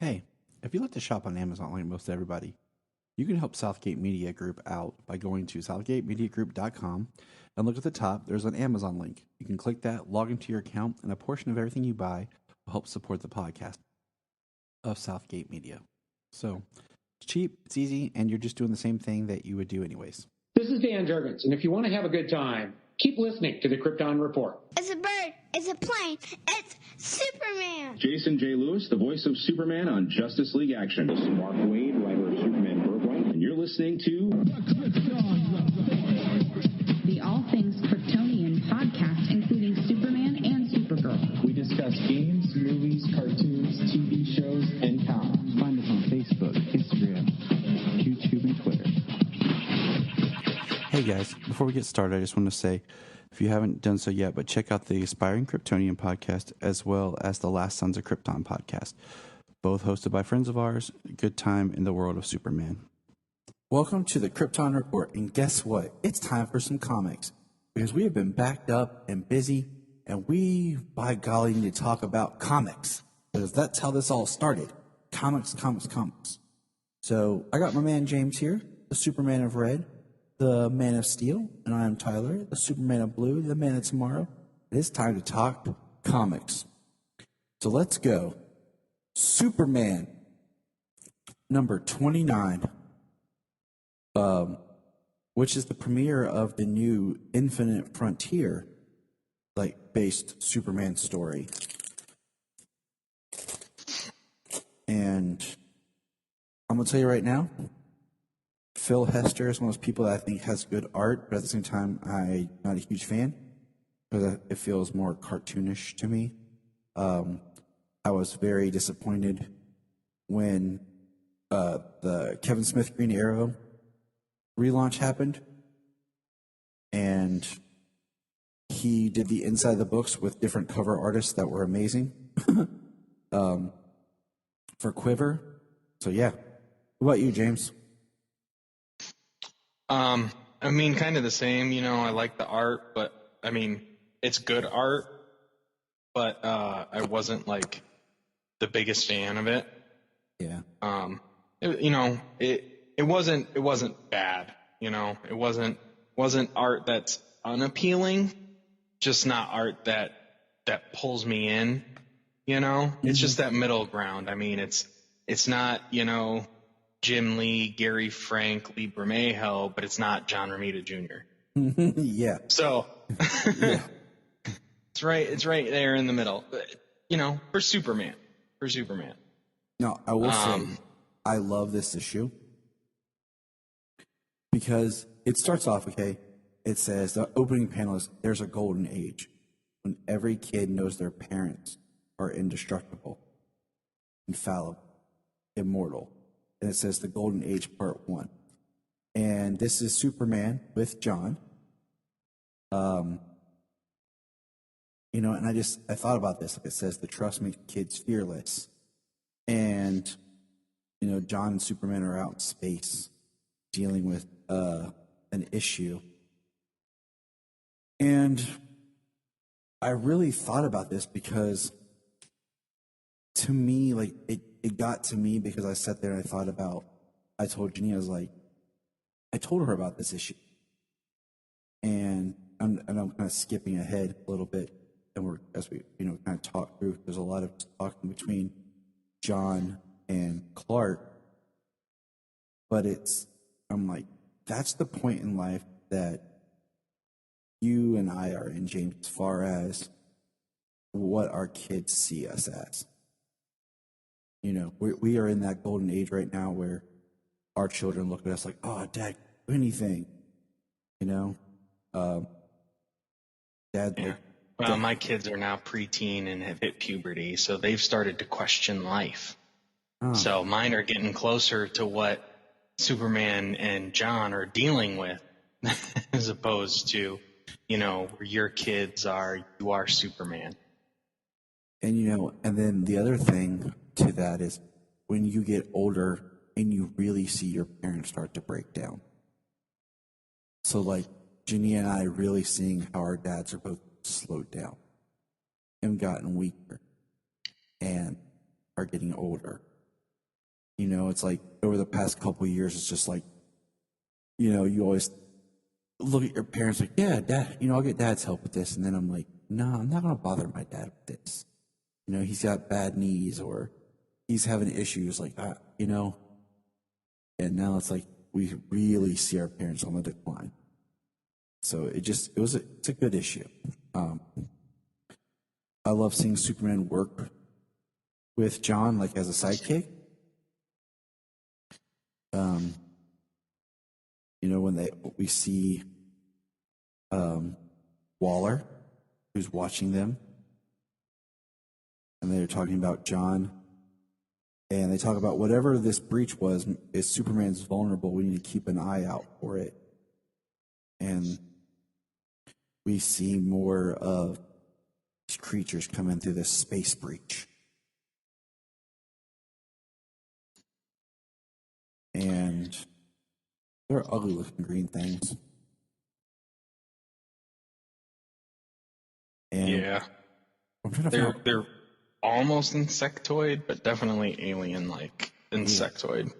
Hey, if you like to shop on Amazon like most everybody, you can help Southgate Media Group out by going to southgatemediagroup.com and look at the top. There's an Amazon link. You can click that, log into your account, and a portion of everything you buy will help support the podcast of Southgate Media. So it's cheap, it's easy, and you're just doing the same thing that you would do anyways. This is Dan Jurgens, and if you want to have a good time, keep listening to the Krypton Report. It's a bird. It's a plane. It's Superman. Jason J. Lewis, the voice of Superman on Justice League Action. This is Mark Wade, writer of Superman Birthright, and you're listening to the All Things Kryptonian podcast, including Superman and Supergirl. We discuss games, movies, cartoons, TV shows, and comics. Find us on Facebook, Instagram, YouTube, and Twitter. Hey guys, before we get started, I just want to say, if you haven't done so yet, but check out the Aspiring Kryptonian podcast as well as the Last Sons of Krypton podcast, both hosted by friends of ours. Good time in the world of Superman. Welcome to the Krypton Report, and guess what? It's time for some comics, because we have been backed up and busy, and we, by golly, need to talk about comics, because that's how this all started. Comics. So I got my man James here, the Superman of Red, the Man of Steel, and I am Tyler, the Superman of Blue, the Man of Tomorrow. It is time to talk comics. So let's go. Superman, number 29, which is the premiere of the new Infinite Frontier, based Superman story. And I'm going to tell you right now, Phil Hester is one of those people that I think has good art, but at the same time, I'm not a huge fan because it feels more cartoonish to me. I was very disappointed when the Kevin Smith Green Arrow relaunch happened, and he did the inside of the books with different cover artists that were amazing for Quiver. So yeah, what about you, James? I mean, kind of the same, I like the art, but I mean, it's good art, but, I wasn't the biggest fan of it. Yeah. It wasn't bad, it wasn't art that's unappealing, just not art that pulls me in, It's just that middle ground. I mean, it's not, Jim Lee, Gary Frank, Lee Bermejo, but it's not John Romita Jr. Yeah. So yeah. It's right there in the middle. For Superman. No, I will say I love this issue because it starts off, okay, it says the opening panel is there's a golden age when every kid knows their parents are indestructible, infallible, immortal. And it says the Golden Age Part 1. And this is Superman with John. And I thought about this. It says the trust makes kids fearless. And, John and Superman are out in space dealing with an issue. And I really thought about this because to me, it got to me because I sat there and I told Janine, I told her about this issue. And I'm kind of skipping ahead a little bit, and as we kind of talk through, there's a lot of talking between John and Clark. But I'm like, that's the point in life that you and I are in, James, as far as what our kids see us as. We are in that golden age right now where our children look at us like, oh, Dad, do anything. Dad. Yeah. Well, my kids are now preteen and have hit puberty, so they've started to question life. Oh. So mine are getting closer to what Superman and John are dealing with as opposed to, where your kids are, you are Superman. And, and then the other thing to that is when you get older and you really see your parents start to break down. So Ginny and I really seeing how our dads are both slowed down and gotten weaker and are getting older. You know, it's like over the past couple of years, it's just like, you know, you always look at your parents like, yeah, dad, you know, I'll get dad's help with this. And then I'm like, no, I'm not going to bother my dad with this. You know, he's got bad knees or he's having issues like that, you know. And now it's like we really see our parents on the decline. So it's a good issue. I love seeing Superman work with John, like as a sidekick. You know, when we see Waller, who's watching them, and they're talking about John, and they talk about whatever this breach was, if Superman's vulnerable, we need to keep an eye out for it. And we see more of these creatures coming through this space breach. And they're ugly looking green things. And yeah. I'm trying to they're almost insectoid, but definitely alien-like insectoid.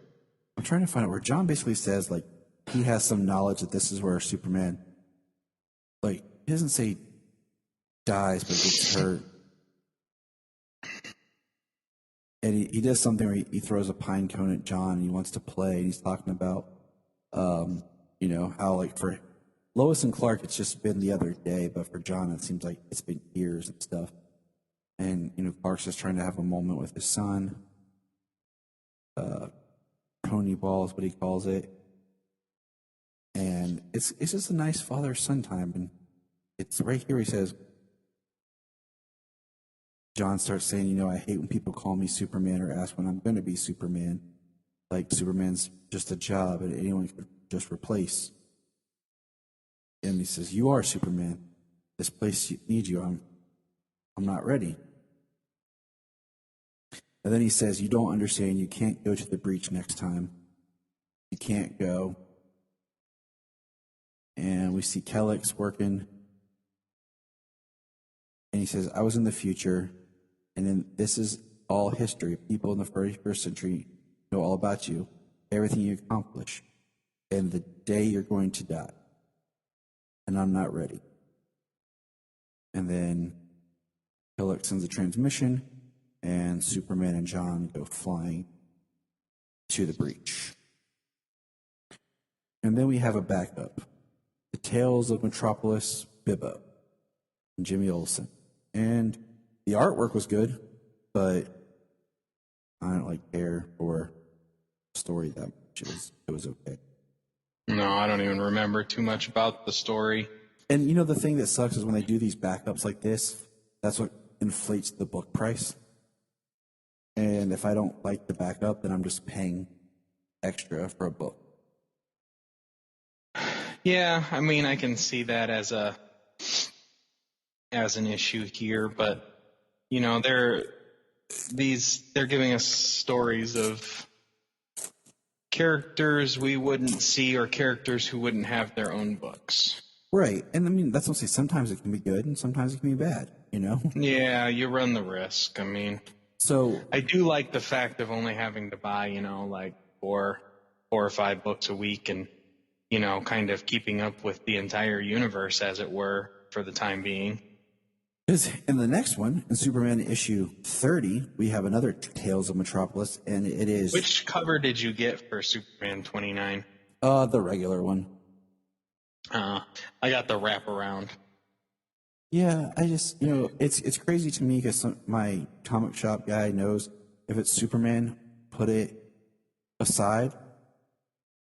I'm trying to find out where John basically says, like, he has some knowledge that this is where Superman, like, he doesn't say dies, but gets hurt. And he does something where he throws a pine cone at John and he wants to play. And he's talking about, you know, how, like, for Lois and Clark, it's just been the other day, but for John, it seems like it's been years and stuff. And, you know, Clark's just trying to have a moment with his son. Pony ball is what he calls it. And it's just a nice father-son time. And it's right here he says, John starts saying, you know, I hate when people call me Superman or ask when I'm going to be Superman. Like, Superman's just a job and anyone could just replace. And he says, you are Superman. This place needs you. I'm not ready. And then he says, you don't understand. You can't go to the breach next time. You can't go. And we see Kellex working. And he says, I was in the future. And then this is all history. People in the 31st century know all about you, everything you accomplish, and the day you're going to die. And I'm not ready. And then Kellex sends a transmission, and Superman and John go flying to the breach. And then we have a backup. The Tales of Metropolis, Bibbo, and Jimmy Olsen. And the artwork was good, but I don't like care for story that much. It was okay. No, I don't even remember too much about the story. And you know, the thing that sucks is when they do these backups like this, that's what inflates the book price. And if I don't like the backup, then I'm just paying extra for a book. Yeah, I mean, I can see that as an issue here, but you know, they're giving us stories of characters we wouldn't see or characters who wouldn't have their own books. Right. And I mean, that's what I'm saying. Sometimes it can be good and sometimes it can be bad, you know? Yeah, you run the risk. I mean, so I do like the fact of only having to buy, you know, like four or five books a week and, you know, kind of keeping up with the entire universe, as it were, for the time being. Because in the next one, in Superman issue 30, we have another Tales of Metropolis, and it is... Which cover did you get for Superman 29? The regular one. I got the wraparound. Yeah, I just, you know, it's crazy to me because my comic shop guy knows if it's Superman, put it aside,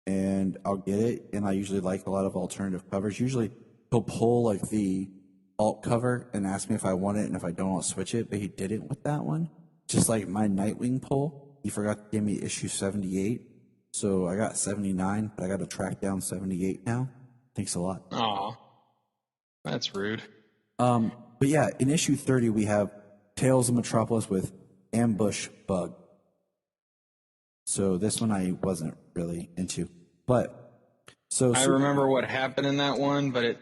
and I'll get it. And I usually like a lot of alternative covers. Usually he'll pull like the alt cover and ask me if I want it, and if I don't, I'll switch it. But he didn't with that one. Just like my Nightwing pull, he forgot to give me issue 78. So I got 79, but I got to track down 78 now. Thanks a lot. Aw, that's rude. But yeah, in issue 30, we have Tales of Metropolis with Ambush Bug. So this one I wasn't really into. But, so... I remember what happened in that one, but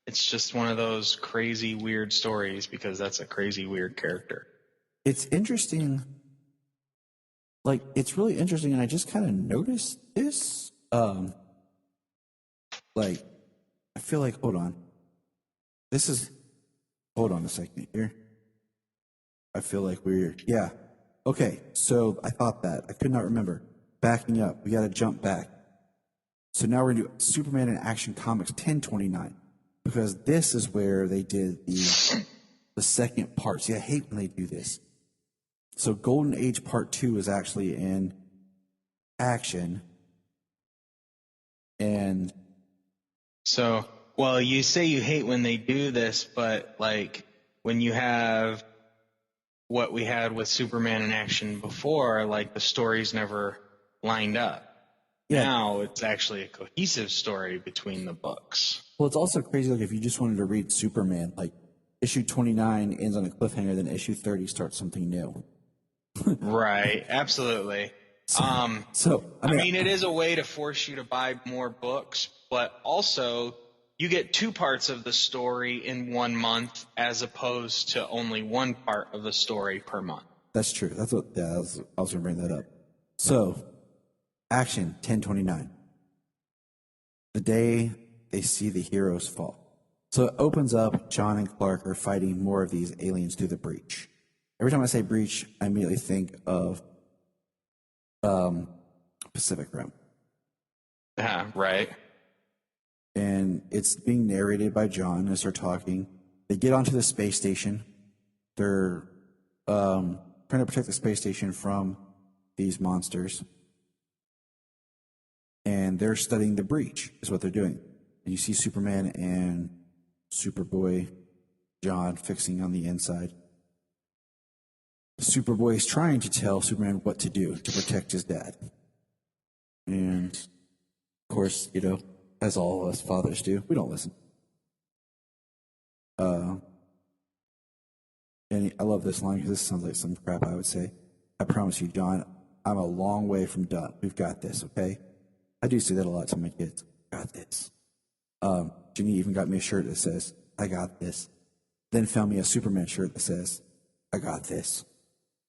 it's just one of those crazy, weird stories because that's a crazy, weird character. It's interesting like, it's really interesting, and I just kind of noticed this. Like, I feel like, hold on. Hold on a second here. I feel like yeah. Okay, so I thought that. I could not remember. Backing up, we got to jump back. So now we're going to do Superman in Action Comics 1029, because this is where they did the second part. See, I hate when they do this. So Golden Age Part 2 is actually in Action. And so, well, you say you hate when they do this, but like when you have what we had with Superman in Action before, like the stories never lined up. Yeah. Now it's actually a cohesive story between the books. Well, it's also crazy, like if you just wanted to read Superman, like issue 29 ends on a cliffhanger, then issue 30 starts something new. Right, absolutely. I mean, it is a way to force you to buy more books, but also you get two parts of the story in 1 month as opposed to only one part of the story per month. That's true. I was going to bring that up. So, Action 1029. The day they see the heroes fall. So it opens up, John and Clark are fighting more of these aliens through the breach. Every time I say breach, I immediately think of Pacific Rim. Right. And it's being narrated by John as they're talking. They get onto the space station. They're trying to protect the space station from these monsters. And they're studying the breach, is what they're doing. And you see Superman and Superboy, John, fixing on the inside. Superboy is trying to tell Superman what to do to protect his dad. And, of course, you know, as all of us fathers do, we don't listen. And I love this line because this sounds like some crap I would say. I promise you, John, I'm a long way from done. We've got this, okay? I do say that a lot to my kids. Got this. Ginny even got me a shirt that says, I got this. Then found me a Superman shirt that says, I got this.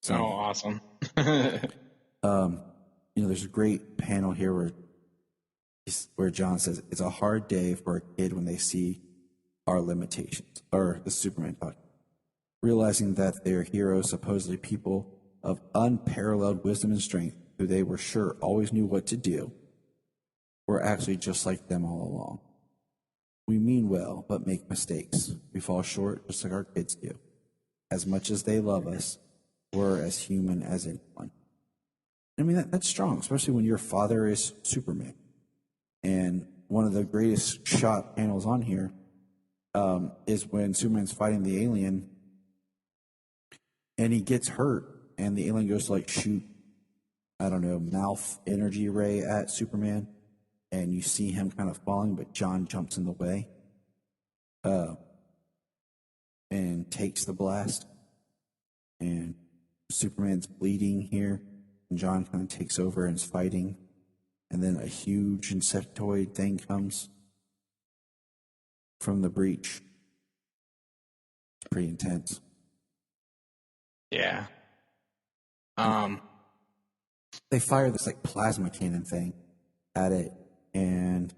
So, awesome. You know, there's a great panel here where John says, it's a hard day for a kid when they see our limitations, or the Superman talking. Realizing that they're heroes, supposedly people of unparalleled wisdom and strength, who they were sure always knew what to do, were actually just like them all along. We mean well, but make mistakes. We fall short just like our kids do. As much as they love us, we're as human as anyone. I mean, that's strong, especially when your father is Superman. And one of the greatest shot panels on here is when Superman's fighting the alien and he gets hurt and the alien goes to like shoot, I don't know, mouth energy ray at Superman. And you see him kind of falling, but John jumps in the way and takes the blast. And Superman's bleeding here, and John kind of takes over and is fighting. And then a huge insectoid thing comes from the breach. It's pretty intense. Yeah. They fire this like plasma cannon thing at it, and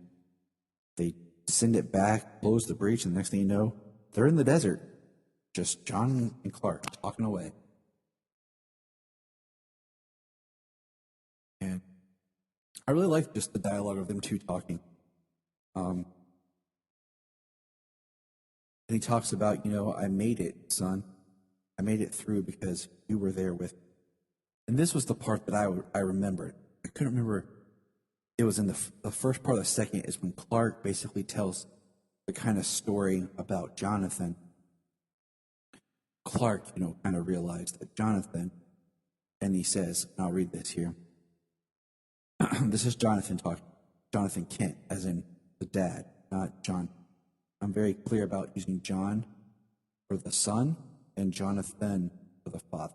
they send it back, blows the breach, and the next thing you know, they're in the desert. Just John and Clark talking away. And I really like just the dialogue of them two talking. And he talks about, you know, I made it, son. I made it through because you were there with me. And this was the part that I remembered. I couldn't remember. It was in the first part of the second is when Clark basically tells the kind of story about Jonathan. Clark, you know, kind of realized that Jonathan, and he says, and I'll read this here. This is Jonathan talking. Jonathan Kent, as in the dad, not John. I'm very clear about using John for the son and Jonathan for the father.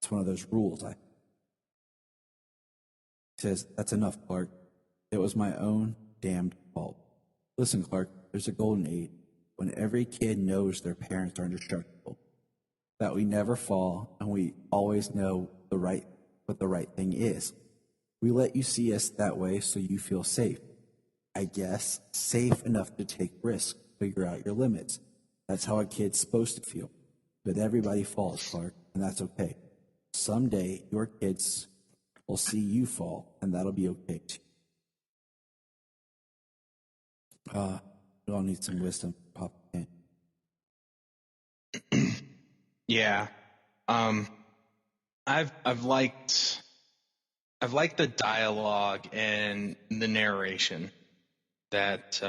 It's one of those rules. He says, that's enough, Clark. It was my own damned fault. Listen, Clark, there's a golden age when every kid knows their parents are indestructible, that we never fall and we always know the right what the right thing is. We let you see us that way so you feel safe. I guess safe enough to take risks, figure out your limits. That's how a kid's supposed to feel. But everybody falls, Clark, and that's okay. Someday your kids will see you fall, and that'll be okay too. We all need some wisdom, Papa. Yeah. I've liked the dialogue and the narration that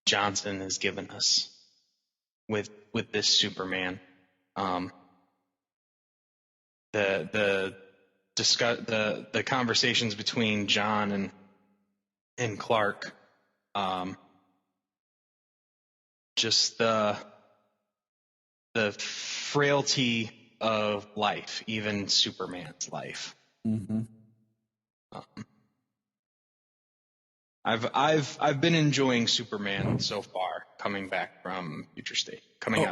Johnson has given us with this Superman. The conversations between John and Clark, just the frailty of life, even Superman's life. Mm-hmm. I've been enjoying Superman so far, coming back from Future State, coming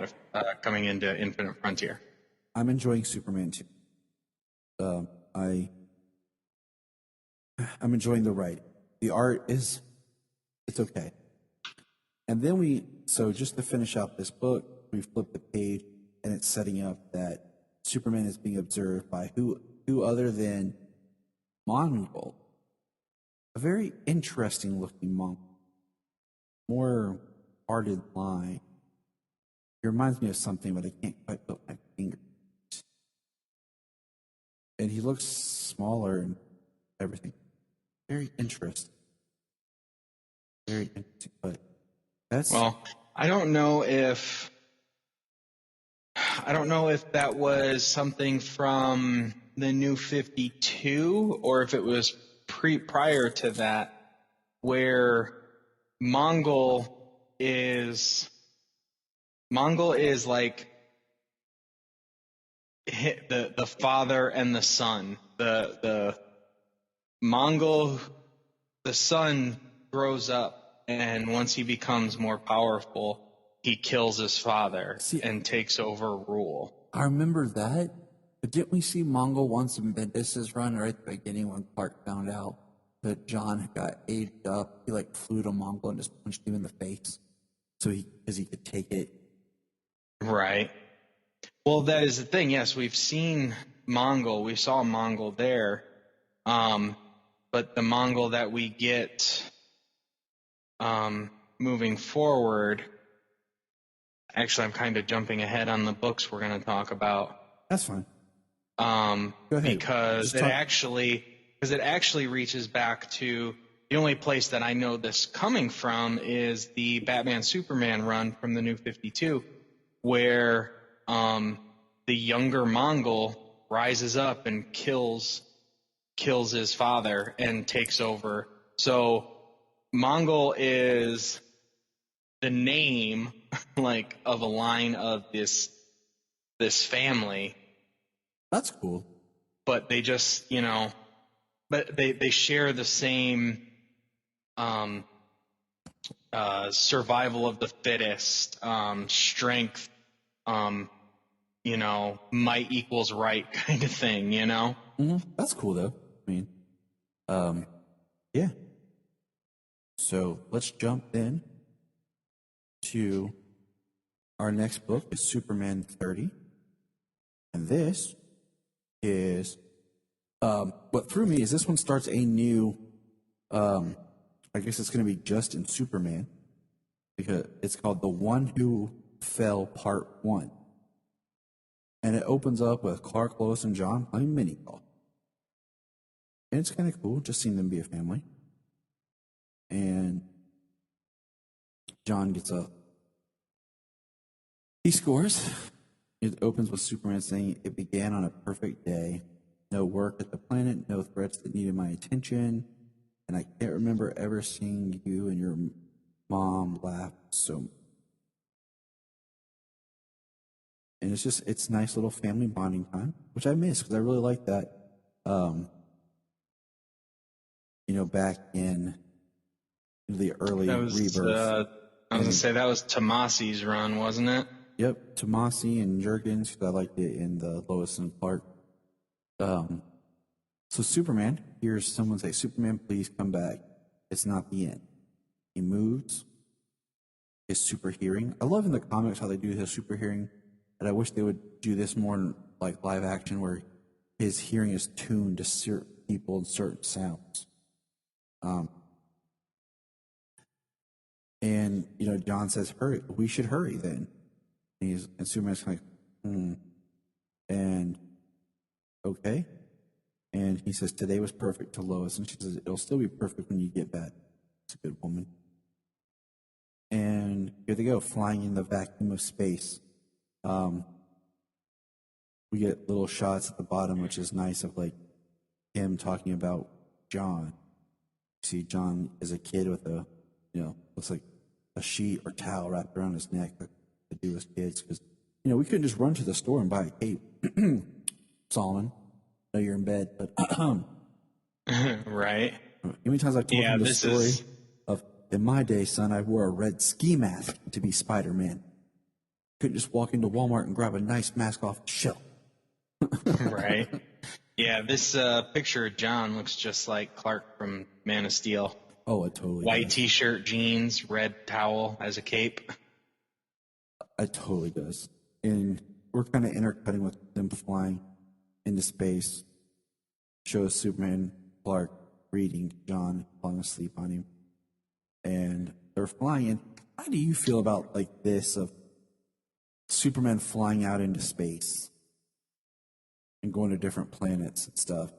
into Infinite Frontier. I'm enjoying Superman too. I'm enjoying the writing. The art it's okay. And then just to finish out this book, we flip the page and it's setting up that Superman is being observed by who other than Mongul. A very interesting looking Mongul. More hearted line. It reminds me of something, but I can't quite put my finger. And he looks smaller and everything. Very interesting. Very interesting. But I don't know if that was something from the New 52 or if it was prior to that, where Mongul is like the father and the son. The Mongul, the son grows up, and once he becomes more powerful, he kills his father and takes over rule. I remember that, but didn't we see Mongul once in Bendis' run right at the beginning when Clark found out that John got aged up? He flew to Mongul and just punched him in the face, because he could take it. Right. Well, that is the thing. Yes, we've seen Mongul. We saw Mongul there, but the Mongul that we get moving forward. Actually, I'm kind of jumping ahead on the books we're going to talk about. That's fine. Go ahead. Because it actually reaches back to the only place that I know this coming from is the Batman Superman run from the New 52, where the younger Mongul rises up and kills his father and takes over. So Mongul is the name of a line of this family. That's cool. But they just, but they share the same survival of the fittest, strength, might equals right kind of thing, Mm-hmm. That's cool though. I mean, yeah. So let's jump in to our next book is Superman 30. And this is, what threw me is this one starts a new, I guess it's going to be just in Superman, because it's called The One Who Fell Part 1. And it opens up with Clark, Lois, and John playing mini golf. And it's kind of cool, just seeing them be a family. And John gets up. He scores. It opens with Superman saying, "It began on a perfect day. No work at the planet, no threats that needed my attention. And I can't remember ever seeing you and your mom laugh so much." And it's nice little family bonding time, which I miss because I really like that. Back in the early Rebirth. I was going to say that was Tomasi's run, wasn't it? Yep, Tomasi and Jurgens, because I liked it in the Lois and Clark. So Superman hears someone say, "Superman, please come back. It's not the end." He moves. His super hearing. I love in the comics how they do his super hearing, and I wish they would do this more in like live action, where his hearing is tuned to certain people and certain sounds. And John says, "Hurry, we should hurry then." And Superman's kind of like, and okay. And he says, "Today was perfect" to Lois, and she says, "It'll still be perfect when you get back." It's a good woman. And here they go, flying in the vacuum of space. We get little shots at the bottom, which is nice, of like him talking about John. You see John as a kid with a, looks like a sheet or towel wrapped around his neck to do as kids, because we couldn't just run to the store and buy a cape. Solomon, I know you're in bed, but right. How many times I've told him the story of, in my day, son, I wore a red ski mask to be Spider-Man. Couldn't just walk into Walmart and grab a nice mask off the shelf. Right. Yeah, this picture of John looks just like Clark from Man of Steel. Oh, it totally White does. T-shirt, jeans, red towel as a cape. It totally does. And we're kind of intercutting with them flying into space. Shows Superman, Clark reading John, falling asleep on him. And they're flying in. How do you feel about like this, of Superman flying out into space and going to different planets and stuff?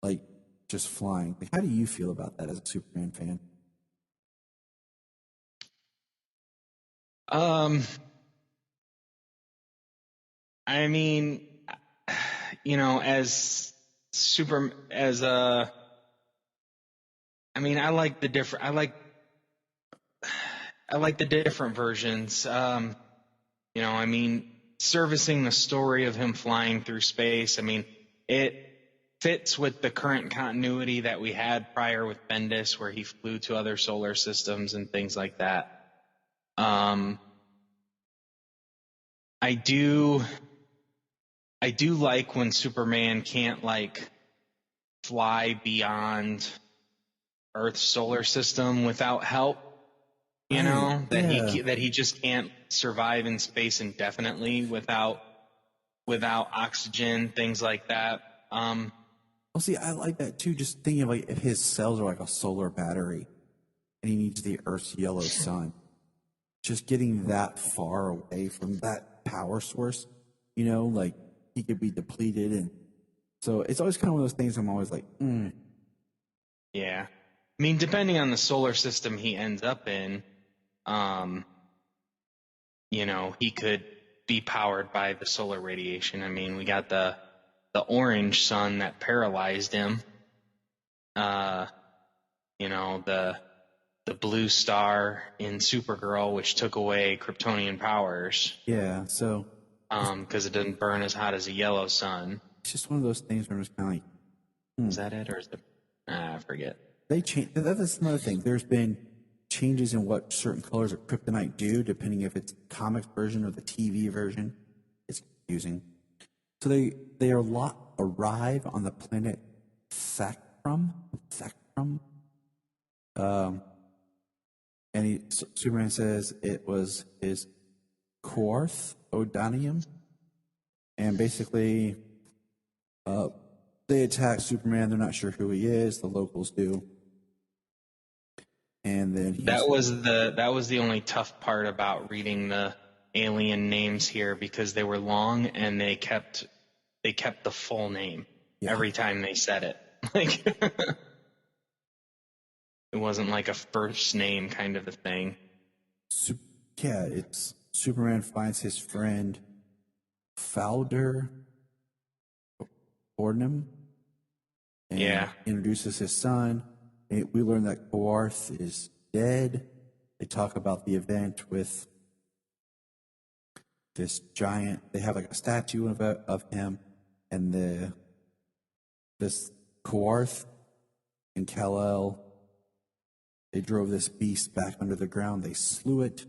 Like, just flying. Like, how do you feel about that as a Superman fan? I mean, I like the different. I like the different versions. Servicing the story of him flying through space. It fits with the current continuity that we had prior with Bendis, where he flew to other solar systems and things like that. I do like when Superman can't like fly beyond Earth's solar system without help. That he just can't survive in space indefinitely without oxygen, things like that. Well, see, I like that too. Just thinking of like if his cells are like a solar battery, and he needs the Earth's yellow sun, just getting that far away from that power source, like he could be depleted, and so it's always kind of one of those things. I'm always like, Yeah, depending on the solar system he ends up in, he could be powered by the solar radiation. We got the orange sun that paralyzed him. The blue star in Supergirl, which took away Kryptonian powers. Yeah, so because it didn't burn as hot as a yellow sun. It's just one of those things where I'm just kind of like, Is that it, or is it? I forget. They change. That's another thing. There's been changes in what certain colors of kryptonite do, depending if it's the comic version or the TV version. It's confusing. So they arrive on the planet Thakrum. And Superman says it was his Quarth Odanium, and basically, they attack Superman. They're not sure who he is. The locals do. And then that was the only tough part about reading the alien names here, because they were long and they kept the full name every time they said it. Like it wasn't like a first name kind of a thing. It's Superman finds his friend Fowler Ordnum and introduces his son. We learn that Quarth is dead. They talk about the event with this giant. They have like a statue of him, and this Quarth and Kal-El. They drove this beast back under the ground. They slew it,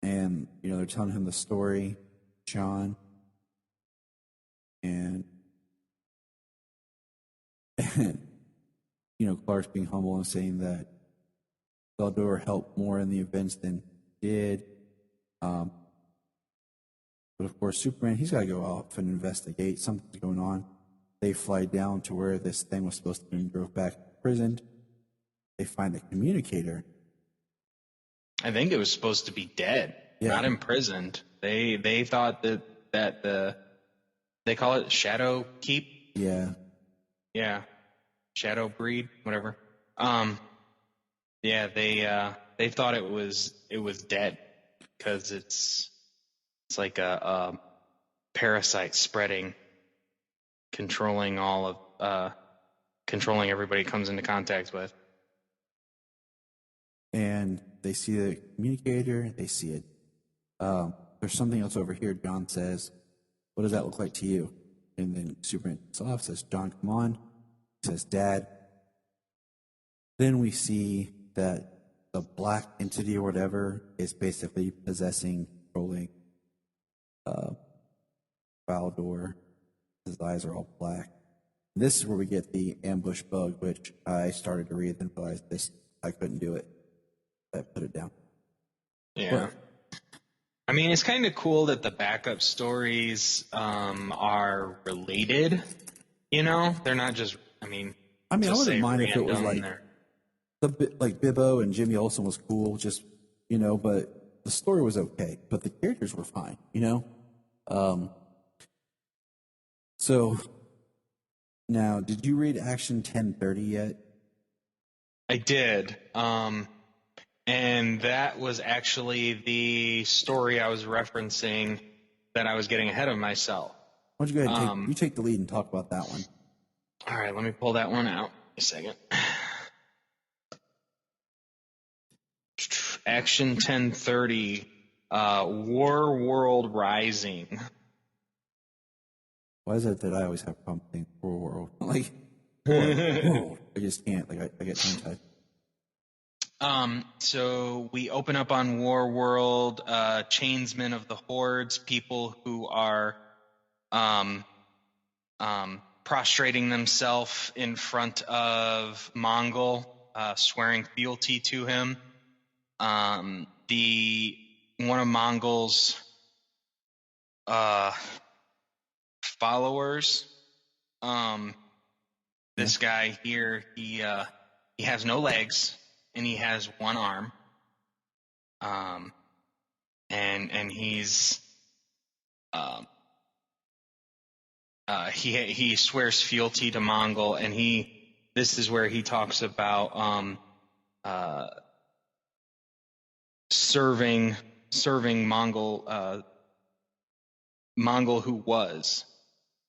And, they're telling him the story, John. And Clark's being humble and saying that Saldor helped more in the events than he did. But of course, Superman, he's got to go off and investigate. Something's going on. They fly down to where this thing was supposed to be and drove back to prison. They find the communicator. I think it was supposed to be dead, not imprisoned. They thought that they call it Shadow Keep. Yeah. Yeah. Shadow Breed, whatever. They thought it was dead because it's like a parasite spreading, controlling controlling everybody it comes into contact with. And they see the communicator, they see it. There's something else over here, John says. What does that look like to you? And then Superman says, John, come on. He says, Dad. Then we see that the black entity or whatever is basically possessing, controlling Baldor. His eyes are all black. This is where we get the ambush bug, which I started to read and realized I couldn't do it. I put it down. Yeah. I mean, it's kind of cool that the backup stories are related. They're not just. I wouldn't mind if it was like Bibbo and Jimmy Olsen was cool, just but the story was okay, but the characters were fine. So now, did you read Action 1030 yet? I did. And that was actually the story I was referencing that I was getting ahead of myself. Why don't you go ahead and take the lead and talk about that one? All right, let me pull that one out. A second. Action 1030, War World Rising. Why is it that I always have a problem saying War World? Like, I just can't. Like, I get tongue-tied. So we open up on War World, chainsmen of the hordes, people who are prostrating themselves in front of Mongol, swearing fealty to him. One of Mongol's followers, this guy here, he has no legs. And he has one arm, and he's he swears fealty to Mongol, and this is where he talks about serving Mongol who was.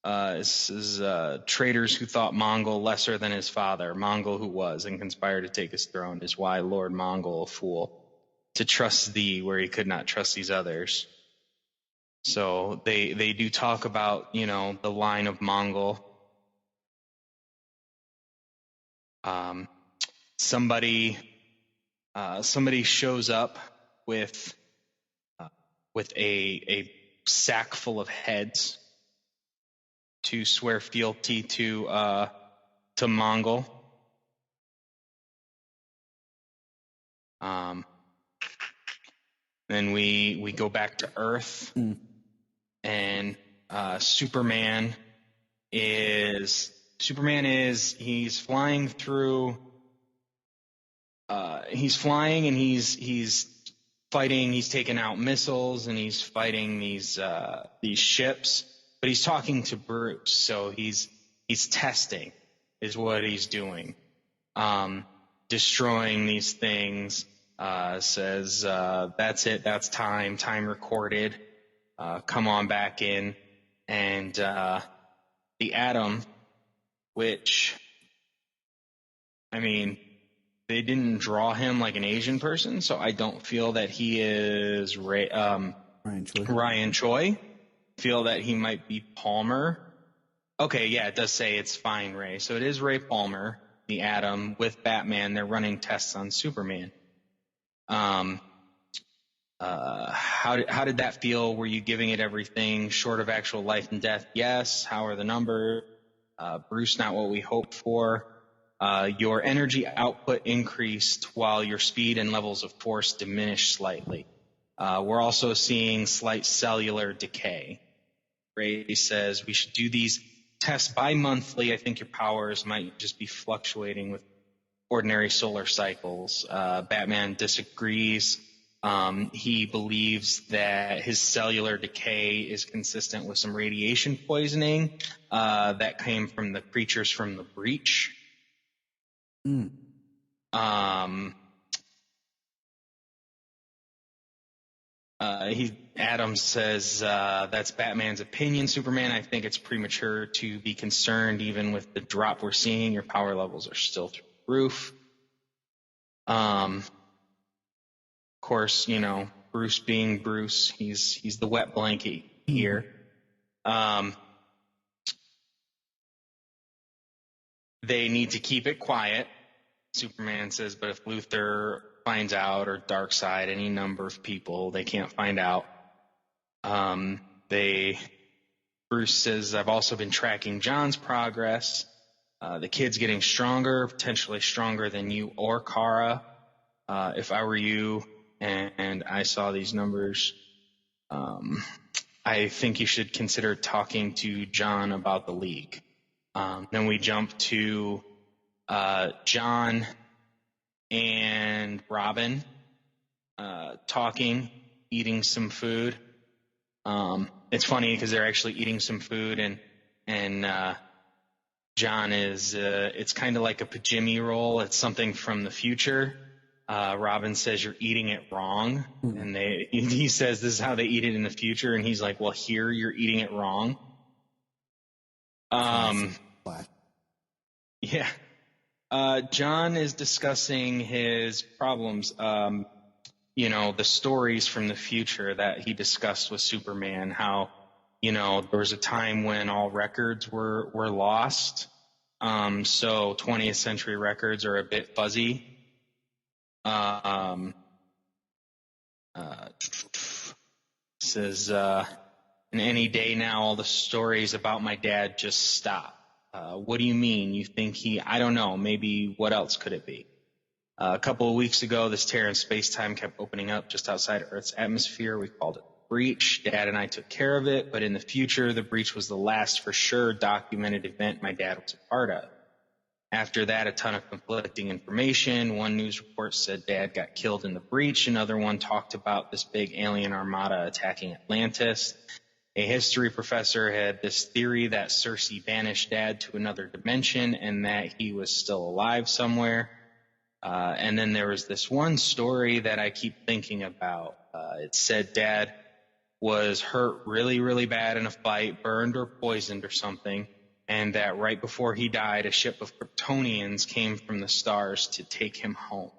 This is traitors who thought Mongol lesser than his father, Mongol who was, and conspired to take his throne, is why Lord Mongol, a fool, to trust thee where he could not trust these others. So they do talk about, the line of Mongol. Somebody shows up with a sack full of heads to swear fealty to Mongol. Then we go back to Earth, and Superman is he's flying through. He's flying and he's fighting. He's taking out missiles and he's fighting these ships. But he's talking to Bruce, so he's testing, is what he's doing. Destroying these things. Says that's it. That's time recorded. Come on back in, and the Atom, which, I mean, they didn't draw him like an Asian person, so I don't feel that he is Ryan Choi. Feel that he might be Palmer. Okay, yeah, it does say it's fine, Ray. So it is Ray Palmer, the Atom, with Batman. They're running tests on Superman. How did that feel? Were you giving it everything short of actual life and death? Yes. How are the numbers? Bruce, not what we hoped for. Your energy output increased while your speed and levels of force diminished slightly. We're also seeing slight cellular decay. Ray says we should do these tests bi-monthly. I think your powers might just be fluctuating with ordinary solar cycles. Batman disagrees. He believes that his cellular decay is consistent with some radiation poisoning that came from the creatures from the breach. Adams says that's Batman's opinion, Superman. I think it's premature to be concerned. Even with the drop we're seeing, your power levels are still through the roof. Of course, Bruce being Bruce, he's the wet blanket here. They need to keep it quiet, Superman says, but if Luthor finds out, or Darkseid, any number of people, they can't find out. Bruce says, I've also been tracking John's progress. The kid's getting stronger, potentially stronger than you or Kara. If I were you and I saw these numbers, I think you should consider talking to John about the League. Then we jump to John and Robin talking, eating some food. It's funny because they're actually eating some food, and John is it's kind of like a pajimmy roll. It's something from the future. Robin says you're eating it wrong, and he says this is how they eat it in the future, and he's like, well, here you're eating it wrong. Yeah. John is discussing his problems, the stories from the future that he discussed with Superman, how, there was a time when all records were lost. So 20th century records are a bit fuzzy. Says, and any day now, all the stories about my dad just stop. What do you mean? You think I don't know, maybe what else could it be? A couple of weeks ago, this tear in space-time kept opening up just outside Earth's atmosphere. We called it breach. Dad and I took care of it, but in the future, the breach was the last for sure documented event my dad was a part of. After that, a ton of conflicting information. One news report said Dad got killed in the breach. Another one talked about this big alien armada attacking Atlantis. A history professor had this theory that Cersei banished Dad to another dimension and that he was still alive somewhere. And then there was this one story that I keep thinking about. It said Dad was hurt really, really bad in a fight, burned or poisoned or something, and that right before he died, a ship of Kryptonians came from the stars to take him home.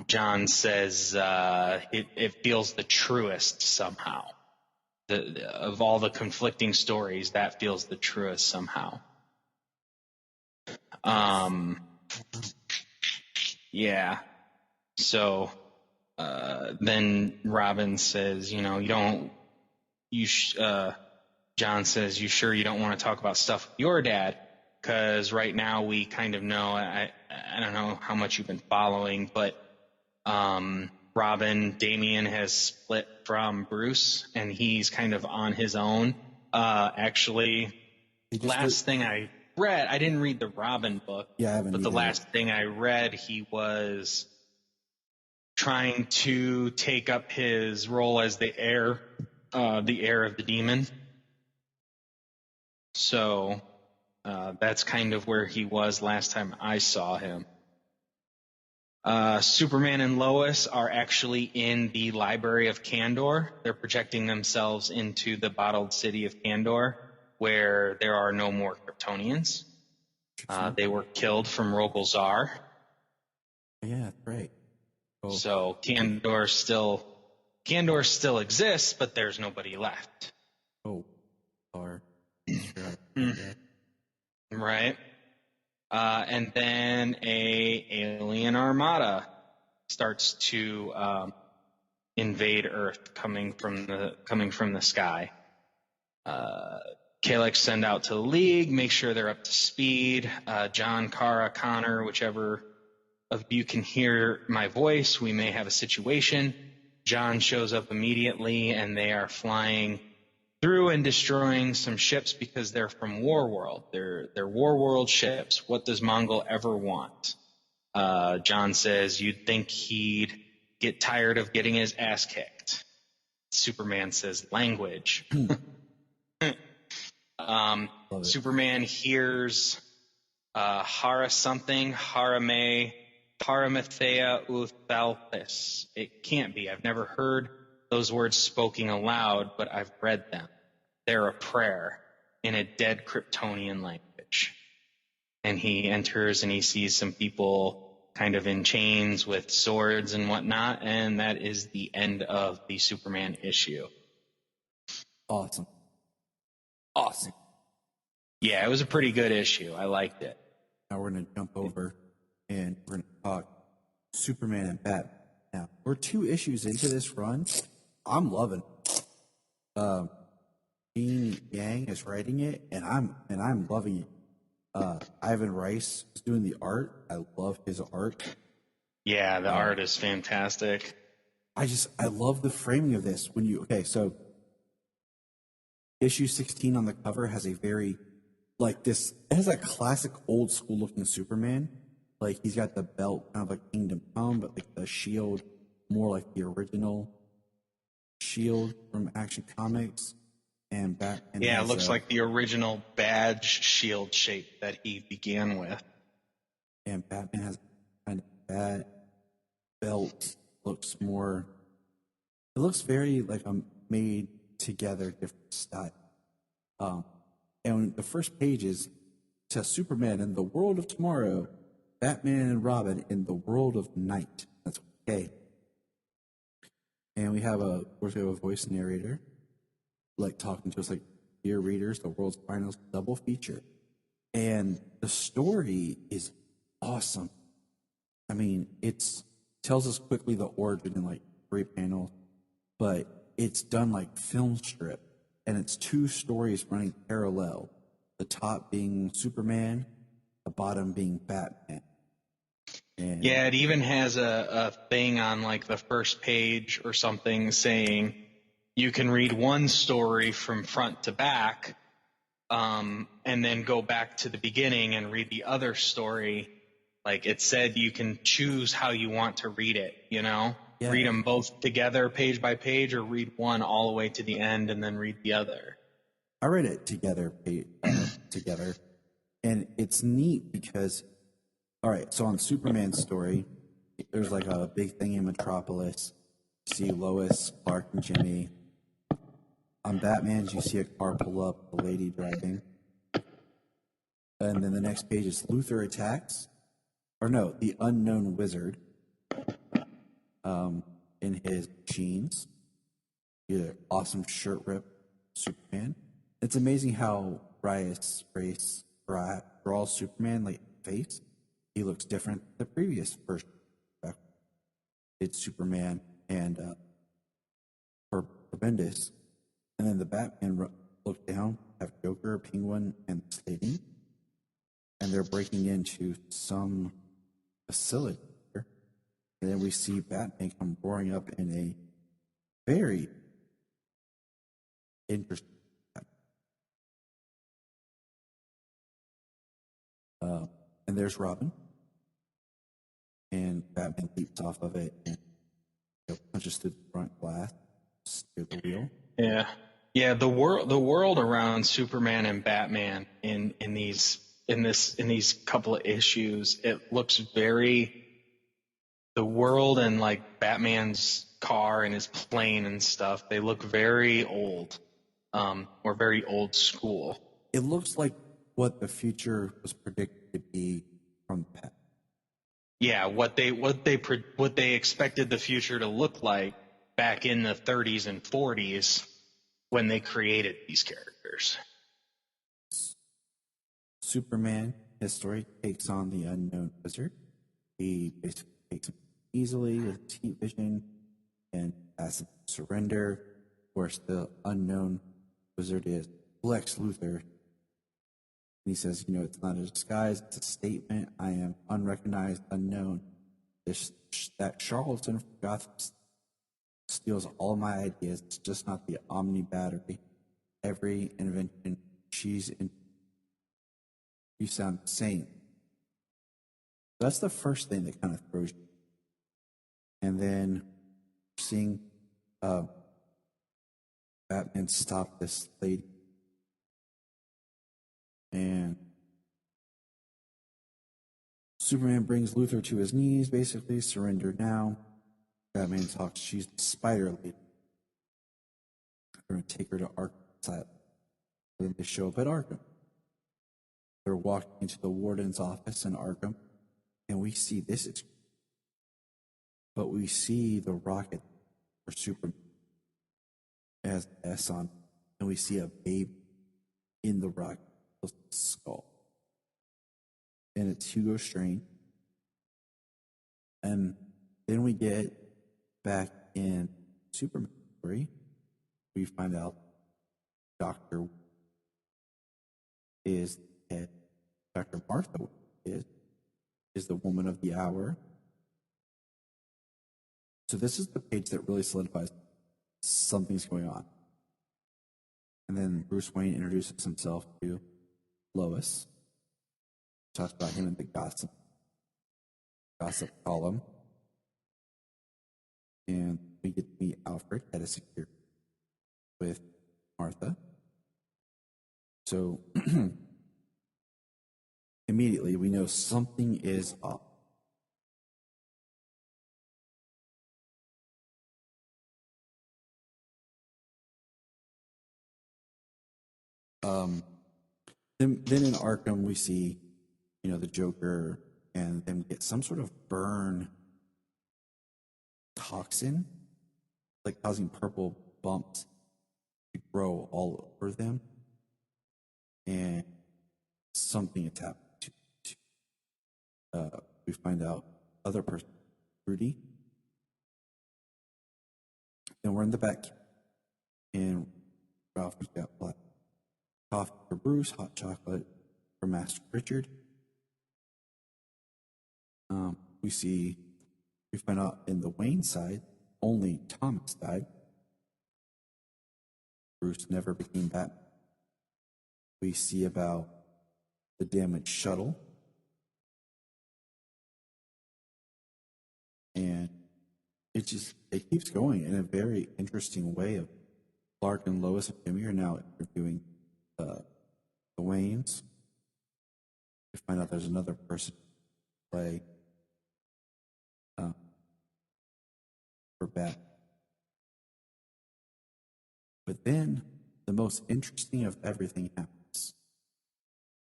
John says it feels the truest somehow. Of all the conflicting stories, that feels the truest somehow. Yeah. So then Robin says, John says, you sure you don't want to talk about stuff with your dad? Because right now we kind of know, I don't know how much you've been following, but Damian has split from Bruce, and he's kind of on his own. Actually, last thing I read, I didn't read the Robin book, but the last thing I read, he was trying to take up his role as the heir of the demon. So that's kind of where he was last time I saw him. Superman and Lois are actually in the Library of Kandor. They're projecting themselves into the bottled city of Kandor, where there are no more Kryptonians. They were killed from Rogol Zar. Yeah, that's right. Cool. So Kandor still exists, but there's nobody left. Oh, or right. And then a alien armada. starts to invade Earth coming from the sky. Kalex send out to the League, make sure they're up to speed. John, Kara, Connor, whichever of you can hear my voice, we may have a situation. John shows up immediately, and they are flying through and destroying some ships because they're from Warworld. They're Warworld ships. What does Mongol ever want? John says you'd think he'd get tired of getting his ass kicked. Superman says language. Superman hears Hara something, Haramathea Uthalpis. It can't be. I've never heard those words spoken aloud, but I've read them. They're a prayer in a dead Kryptonian language. And he enters and he sees some people kind of in chains with swords and whatnot, and that is the end of the Superman issue. Awesome. Yeah, it was a pretty good issue. I liked it. Now we're going to jump over and we're going to talk Superman and Batman. Now, we're 2 issues into this run. I'm loving it. Dean Yang is writing it, and I'm loving it. Ivan Rice is doing the art. I love his art. Yeah, the art is fantastic. I love the framing of this. So issue 16 on the cover has a very, like this, it has a classic old school looking Superman. Like he's got the belt, kind of like Kingdom Come, but like the shield, more like the original shield from Action Comics. And Batman. Yeah, it looks like the original badge shield shape that he began with. And Batman has kind of that belt. It looks very like a made together different style. And the first page is to Superman in the world of tomorrow, Batman and Robin in the world of night. That's okay. And we have a voice narrator, like talking to us, like, dear readers, the world's finest double feature. And the story is awesome. I mean, it tells us quickly the origin in like 3 panels, but it's done like film strip, and it's 2 stories running parallel. The top being Superman, the bottom being Batman. And yeah, it even has a thing on like the first page or something saying you can read one story from front to back, and then go back to the beginning and read the other story. Like it said, you can choose how you want to read it, Yeah. Read them both together page by page, or read one all the way to the end and then read the other. I read it together, and it's neat because, all right, so on Superman's story, there's like a big thing in Metropolis. You see Lois, Clark, and Jimmy. On Batman's, you see a car pull up, a lady driving. And then the next page is Luthor attacks. The unknown wizard in his jeans. Either awesome shirt rip Superman. It's amazing how Race draws Superman like face. He looks different than the previous version. It's Superman and for Bendis. And then the Batman look down, have Joker, Penguin, and Slady. And they're breaking into some facility. And then we see Batman come roaring up in a very interesting. And there's Robin. And Batman leaps off of it and punches through the front glass, steer the wheel. Yeah. Yeah, the world around Superman and Batman in these couple of issues, it looks very, the world and like Batman's car and his plane and stuff, they look very old, or very old school. It looks like what the future was predicted to be from the past. Yeah, what they expected the future to look like back in the 30s and 40s when they created these characters. Superman, his story takes on the unknown wizard. He basically takes him easily with heat vision and asks him to surrender. Of course, the unknown wizard is Lex Luthor. And he says, it's not a disguise, it's a statement. I am unrecognized, unknown. That charlatan from Gotham steals all my ideas. It's just not the Omni battery. Every invention she's in. You sound insane. That's the first thing that kind of throws you. And then seeing Batman stop this lady. And Superman brings Luthor to his knees, basically, surrender now. Batman talks, she's the Spider Lady. They're going to take her to Arkham Asylum. Then they show up at Arkham. They're walking into the warden's office in Arkham, and we see this is, but we see the rocket for Superman as S on, and we see a baby in the rocket skull, and it's Hugo Strange. And then we get back in Superman story. We find out Dr. is dead. Dr. Martha is the woman of the hour. So this is the page that really solidifies something's going on. And then Bruce Wayne introduces himself to Lois. Talks about him in the gossip column. And we get to meet Alfred, head of security, with Martha. So immediately we know something is up. Then in Arkham we see, the Joker, and then get some sort of burn toxin, like causing purple bumps to grow all over them, and something is happening to we find out other person, Rudy. Then we're in the back, and Ralph has got black coffee for Bruce, hot chocolate for Master Richard. We find out in the Wayne side, only Thomas died. Bruce never became Batman. We see about the damaged shuttle. And it keeps going in a very interesting way of Clark and Lois and Jimmy are now interviewing the Waynes. We find out there's another person to play for Bat. But then the most interesting of everything happens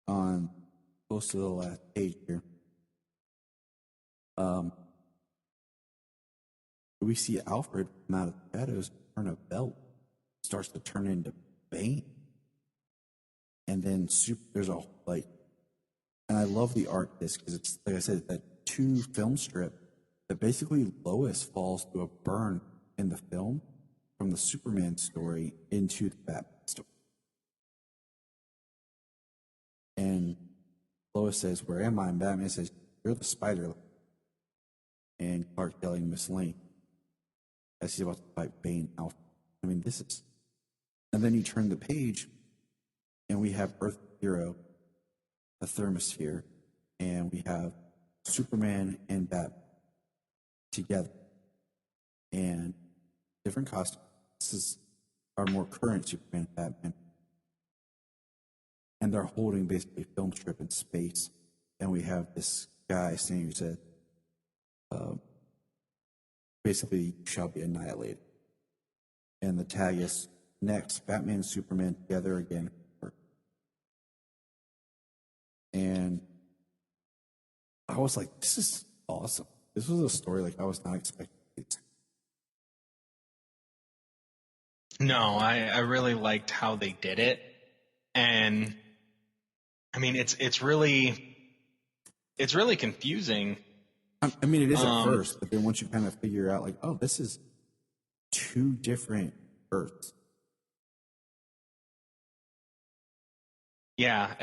on close to the last page here. We see Alfred come out of the shadows, turn a belt, starts to turn into Bane. And then there's a, and I love the art of this because it's, like I said, that 2 film strip that basically Lois falls through a burn in the film from the Superman story into the Batman story. And Lois says, "Where am I?" And Batman says, "You're the Spider." And Clark telling Miss Lane as he's about to fight Bane out. I mean, this is... And then you turn the page, and we have Earth Zero, a thermosphere, and we have Superman and Batman together. And different costumes. This is our more current Superman and Batman. And they're holding basically a film strip in space. And we have this guy saying who said, basically, you shall be annihilated. And the tag is next, Batman and Superman together again. And I was like, this is awesome. This was a story I was not expecting. No, I really liked how they did it. And I mean, it's really confusing I mean, it is at first, but then once you kind of figure out, like, oh, this is two different Earths. Yeah,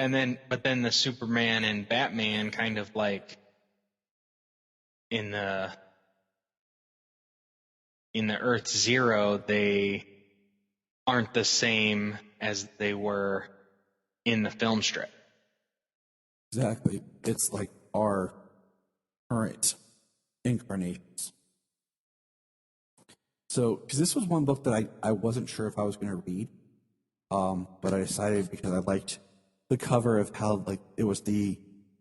but then the Superman and Batman kind of like in the Earth Zero, they aren't the same as they were in the film strip. Exactly. It's like our current incarnations. So, because this was one book that I wasn't sure if I was going to read, but I decided because I liked the cover of how, like, it was the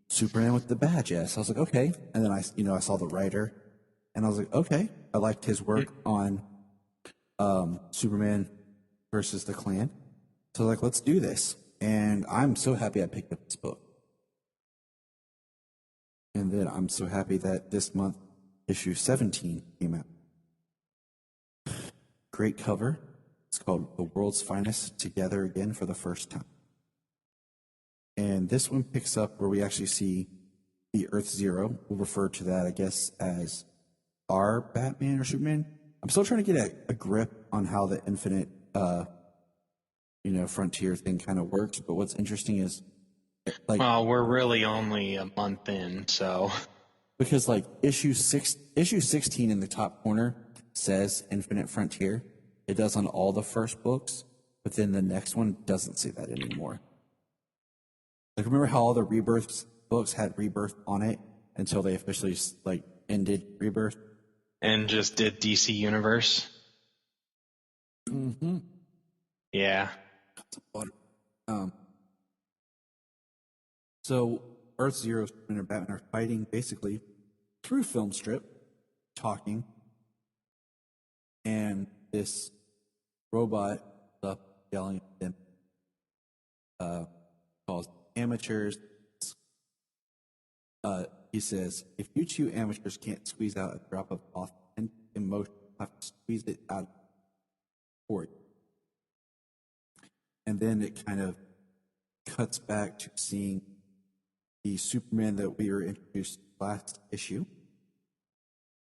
Superman with the badge. Yes, I was like, okay. And then I saw the writer, and I was like, okay. I liked his work on Superman versus the Klan. So I was like, let's do this. And I'm so happy I picked up this book. And then I'm so happy that this month, issue 17 came out. Great cover. It's called The World's Finest Together Again for the First Time. And this one picks up where we actually see the Earth Zero. We'll refer to that, I guess, as our Batman or Superman. I'm still trying to get a grip on how the Infinite, Frontier thing kind of works. But what's interesting is, like, well, we're really only a month in, so because like issue 16 in the top corner says Infinite Frontier. It does on all the first books, but then the next one doesn't say that anymore. Like, remember how all the Rebirth books had Rebirth on it until they officially like ended Rebirth and just did DC Universe? Mm-hmm. Yeah. So Earth Zero and Batman are fighting basically through film strip, talking, and this robot up yelling at them, calls amateurs. He says, if you two amateurs can't squeeze out a drop of authentic emotion, you'll have to squeeze it out for you. And then it kind of cuts back to seeing the Superman that we were introduced last issue.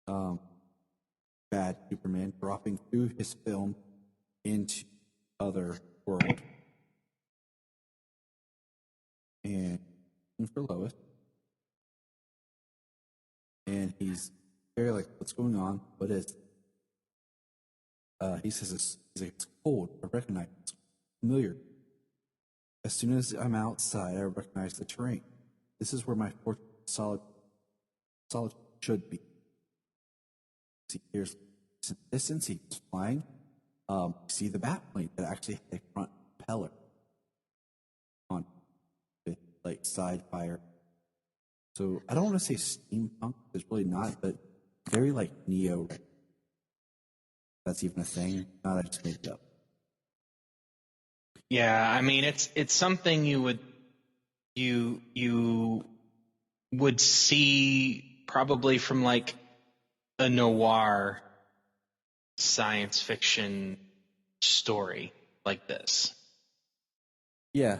Bad Superman dropping through his film into other world. And for Lois. And he's very like, what's going on? What is it? He says, it's cold. I recognize it. It's familiar. As soon as I'm outside, I recognize the terrain. This is where my solid should be. See, here's some distance. He's flying. See the Batplane that actually had a front propeller on with like side fire. So I don't want to say steampunk. It's really not, but very like Neo. That's even a thing. Not I just made it up. Yeah, I mean it's something you would see probably from like a noir science fiction story like this. Yeah.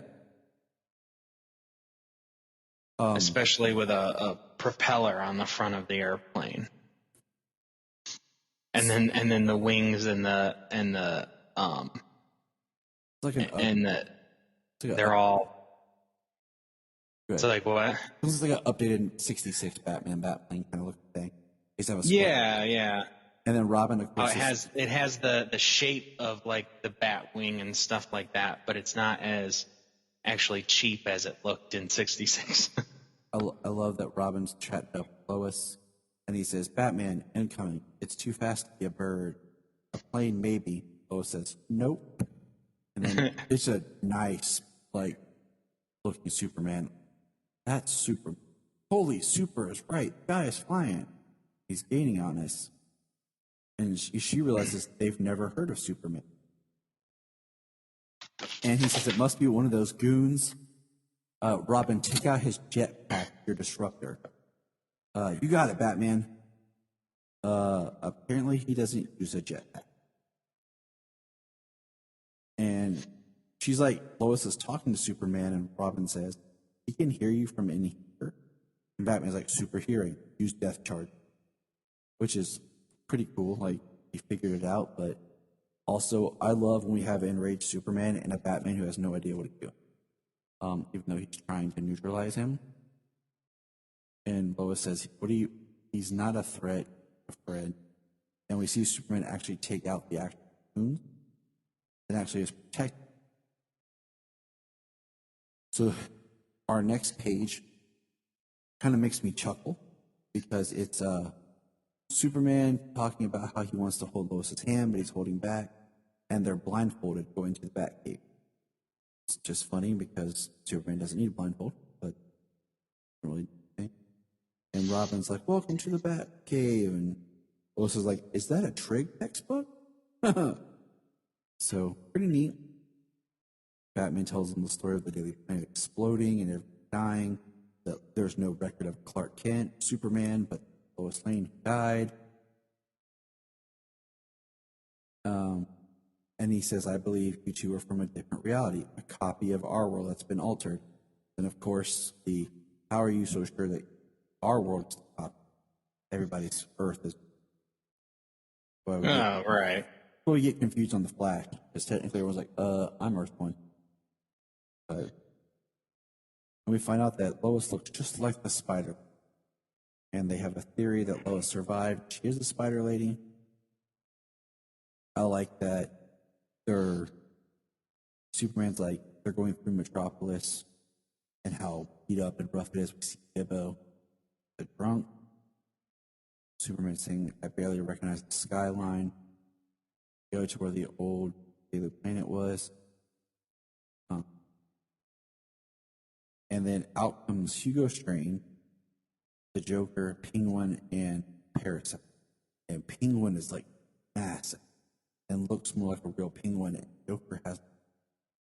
Especially with a propeller on the front of the airplane. And then the wings and the they're all. Good. So like what? This is like an updated '66 Batplane kind of looking thing. Yeah. And then Robin, of course, it has the shape of like the Batwing and stuff like that, but it's not as actually cheap as it looked in '66. I love that Robin's chatting up Lois, and he says, "Batman incoming. It's too fast to be a bird. A plane, maybe." Lois says, "Nope." And then it's a nice, like, looking Superman. That's super. Holy, Super is right. The guy is flying. He's gaining on us. And she realizes they've never heard of Superman. And he says it must be one of those goons. Robin, take out his jetpack, your disruptor. You got it, Batman. Apparently he doesn't use a jetpack. And she's like, Lois is talking to Superman, and Robin says, he can hear you from in here. And Batman's like, super hearing, use death charge. Which is pretty cool. Like, he figured it out. But also, I love when we have enraged Superman and a Batman who has no idea what he's doing. Even though he's trying to neutralize him. And Lois says, he's not a threat, a friend. And we see Superman actually take out the actual wound and actually is protected. So our next page kind of makes me chuckle because it's Superman talking about how he wants to hold Lois's hand, but he's holding back, and they're blindfolded going to the Batcave. It's just funny because Superman doesn't need a blindfold, but really. And Robin's like, welcome to the Batcave. And Lois is like, is that a trig textbook? So, pretty neat. Batman tells them the story of the Daily Planet exploding and everyone dying. That there's no record of Clark Kent, Superman, but Lois Lane died. And he says, I believe you two are from a different reality, a copy of our world that's been altered. And of course, how are you so sure that our world is the copy? Everybody's Earth is. Well, right. We get confused on the Flash, because technically everyone's like, I'm Earth 1. And we find out that Lois looks just like the Spider. And they have a theory that Lois survived. She is the Spider Lady. I like that Superman's like, they're going through Metropolis and how beat up and rough it is. We see Gibbo, the drunk. Superman saying, I barely recognize the skyline. Go to where the old Daily Planet was. And then out comes Hugo Strange, the Joker, Penguin, and Parasite. And Penguin is like massive and looks more like a real penguin. And Joker has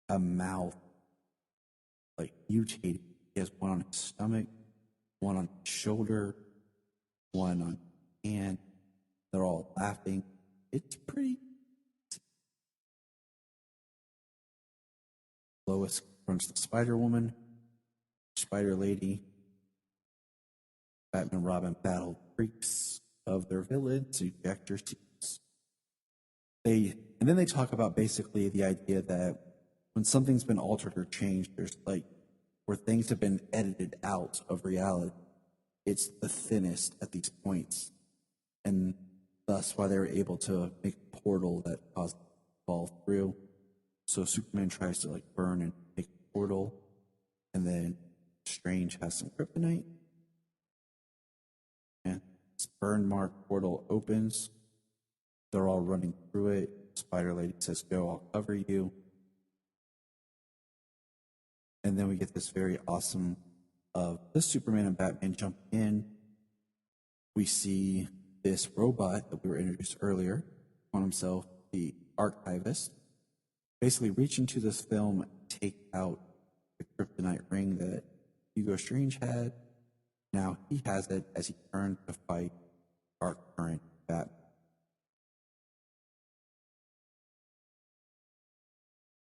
a mouth like mutated. He has one on his stomach, one on his shoulder, one on his hand. They're all laughing. It's pretty. Lois confronts the Spider-Woman, Spider Lady. Batman and Robin battle freaks of their villains, ejector seats. And then they talk about basically the idea that when something's been altered or changed, there's like where things have been edited out of reality, it's the thinnest at these points. And thus why they were able to make a portal that caused it to fall through. So Superman tries to like burn and make a portal, and then Strange has some kryptonite. And this burn mark portal opens. They're all running through it. Spider Lady says, go, I'll cover you. And then we get this very awesome the Superman and Batman jump in. We see this robot that we were introduced earlier, on himself, the archivist, basically reach into this film and take out the kryptonite ring that Hugo Strange had. Now he has it as he turns to fight our current Batman.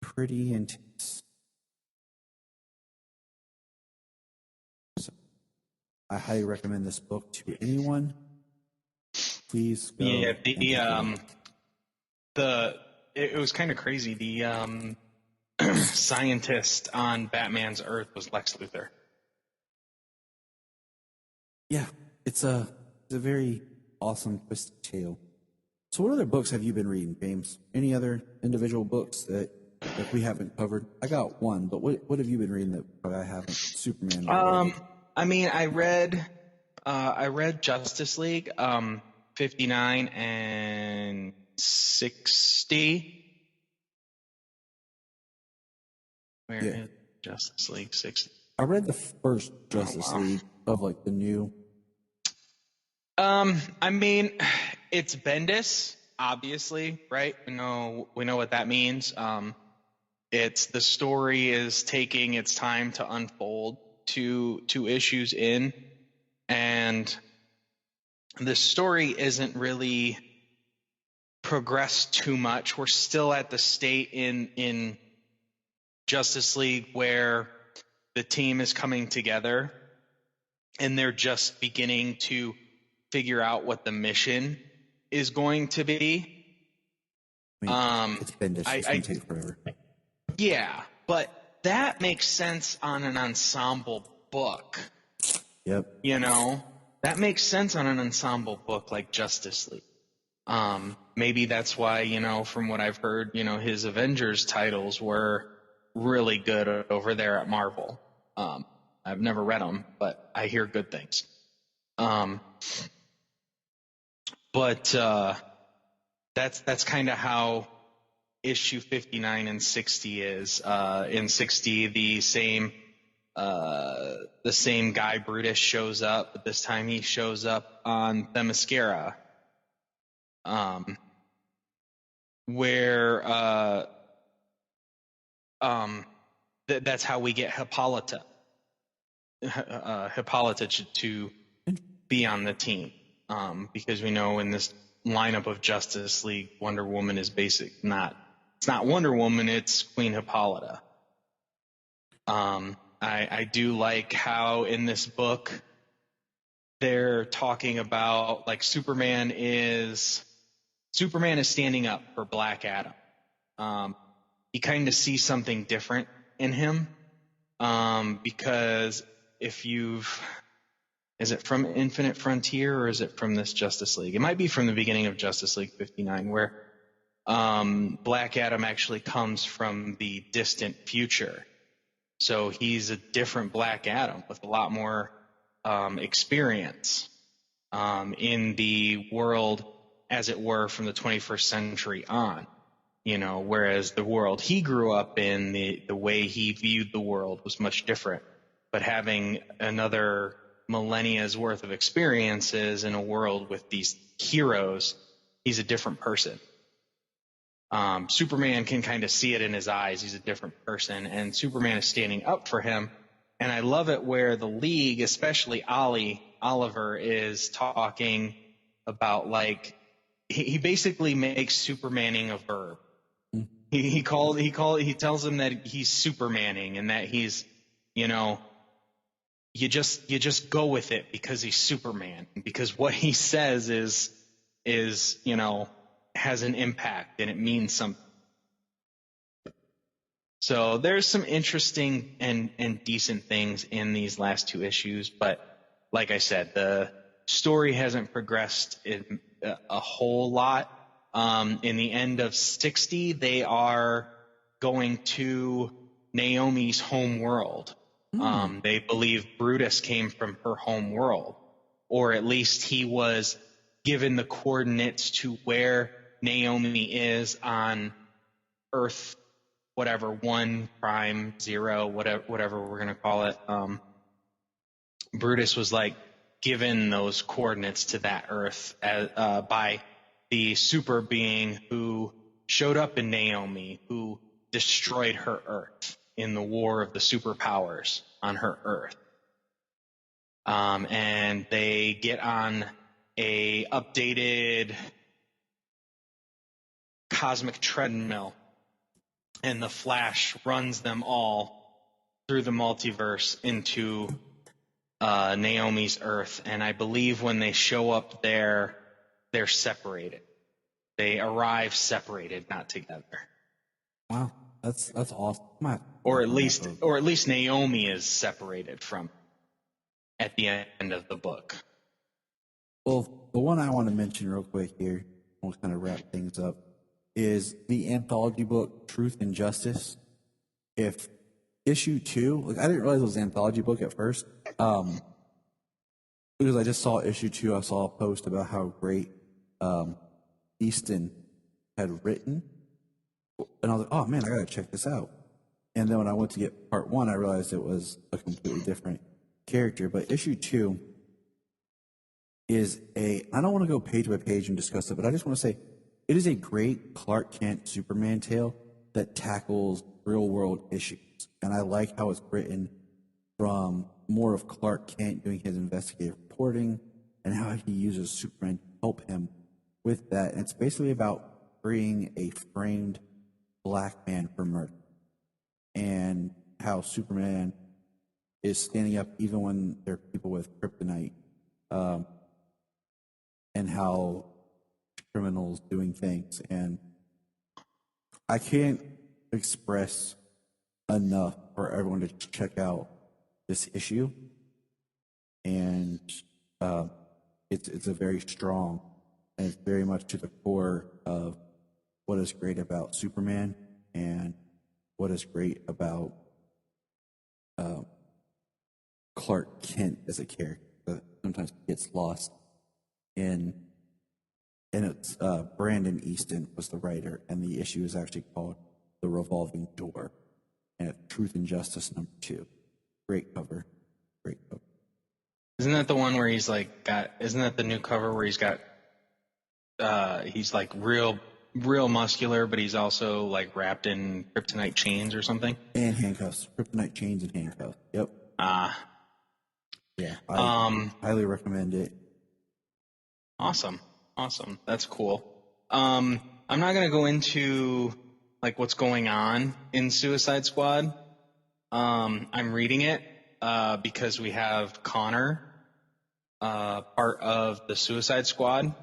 Pretty intense. So I highly recommend this book to anyone. Please go. Yeah, it was kind of crazy. The scientist on Batman's Earth was Lex Luthor. Yeah, it's a very awesome twisted tale. So what other books have you been reading, James? Any other individual books that we haven't covered? I got one, but what have you been reading that I haven't? Superman. I mean, I read Justice League 59 and 60. Where is Justice League 60? I read the first Justice League of like the new. I mean, it's Bendis, obviously, right? We know what that means. It's the story is taking its time to unfold two issues in, and the story isn't really progressed too much. We're still at the state in Justice League where the team is coming together and they're just beginning to figure out what the mission is going to be. It's been just it's going to take forever. Yeah, but that makes sense on an ensemble book. Yep. That makes sense on an ensemble book like Justice League. Maybe that's why, from what I've heard, his Avengers titles were really good over there at Marvel. I've never read them, but I hear good things. But that's kind of how issue 59 and 60 is. In 60, the same guy Brutus shows up, but this time he shows up on Themyscira, where that's how we get Hippolyta to be on the team, because we know in this lineup of Justice League, Wonder Woman is it's not Wonder Woman, it's Queen Hippolyta. I do like how in this book they're talking about, like, Superman is standing up for Black Adam. You kind of see something different in him, because is it from Infinite Frontier or is it from this Justice League? It might be from the beginning of Justice League 59, where Black Adam actually comes from the distant future. So he's a different Black Adam with a lot more experience in the world, as it were, from the 21st century on. Whereas the world he grew up in, the way he viewed the world was much different. But having another millennia's worth of experiences in a world with these heroes, he's a different person. Superman can kind of see it in his eyes. He's a different person, and Superman is standing up for him. And I love it where the League, especially Oliver, is talking about, like, he basically makes Supermaning a verb. He tells him that he's Supermaning, and that he's, you just go with it because he's Superman, because what he says is has an impact and it means something. So there's some interesting and decent things in these last two issues, but like I said, the story hasn't progressed in a whole lot. In the end of 60, they are going to Naomi's home world. They believe Brutus came from her home world, or at least he was given the coordinates to where Naomi is on Earth, whatever, 1'0, whatever we're going to call it. Brutus was, like, given those coordinates to that Earth by the super being who showed up in Naomi, who destroyed her Earth in the War of the Superpowers on her Earth. And they get on a updated cosmic treadmill, and the Flash runs them all through the multiverse into Naomi's Earth. And I believe when they show up there, they're separated. They arrive separated, not together. Wow, that's awesome. Or at least Naomi is separated from at the end of the book. Well, the one I want to mention real quick here, we'll kind of wrap things up, is the anthology book Truth and Justice. If issue 2, like, I didn't realize it was an anthology book at first, because I just saw issue 2. I saw a post about how great Easton had written, and I was like, oh man, I gotta check this out. And then when I went to get part 1, I realized it was a completely different character. But issue 2 is I don't want to go page by page and discuss it, but I just want to say it is a great Clark Kent Superman tale that tackles real world issues. And I like how it's written from more of Clark Kent doing his investigative reporting and how he uses Superman to help him with that. And it's basically about freeing a framed black man for murder, and how Superman is standing up even when there are people with kryptonite, and how criminals doing things. And I can't express enough for everyone to check out this issue. And it's a very strong, and it's very much to the core of what is great about Superman and what is great about Clark Kent as a character that sometimes gets lost in. And it's Brandon Easton was the writer, and the issue is actually called The Revolving Door, and it's Truth and Justice #2. Great cover. Great cover. Isn't that the one where he's like isn't that the new cover where he's got, he's like real muscular, but he's also like wrapped in kryptonite chains or something? And handcuffs. Kryptonite chains and handcuffs. Yep. Yeah. I highly recommend it. Awesome. That's cool. I'm not going to go into like what's going on in Suicide Squad. I'm reading it because we have Connor, part of the Suicide Squad.